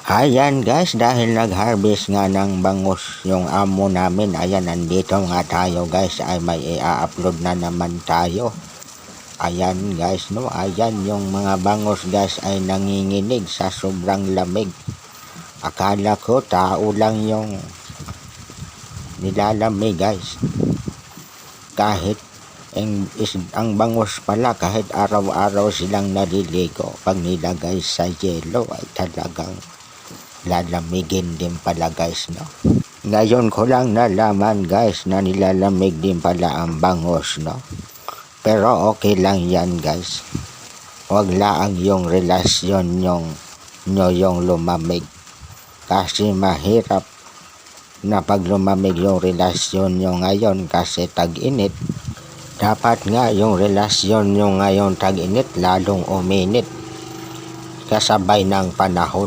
Ayan guys, dahil nag-harvest nga ng bangus yung amo namin, ayan, nandito nga tayo guys, ay may i-upload na naman tayo. Ayan guys, no, ayan yung mga bangus guys ay nanginginig sa sobrang lamig. Akala ko tao lang yung nilalamig guys. Kahit ang bangus pala, kahit araw-araw silang naliligo, pag nilagay sa yelo ay talagang lalamigin din pala guys, no. Ngayon ko lang nalaman guys na nilalamig din pala ang bangus, no. Pero okay lang yan guys. Huwag lang yung relasyon nyo yung lumamig. Kasi mahirap na pag lumamig yung relasyon nyo ngayon kasi tag-init. Dapat nga yung relasyon nyo ngayon tag-init lalong uminit kasabay ng panahon.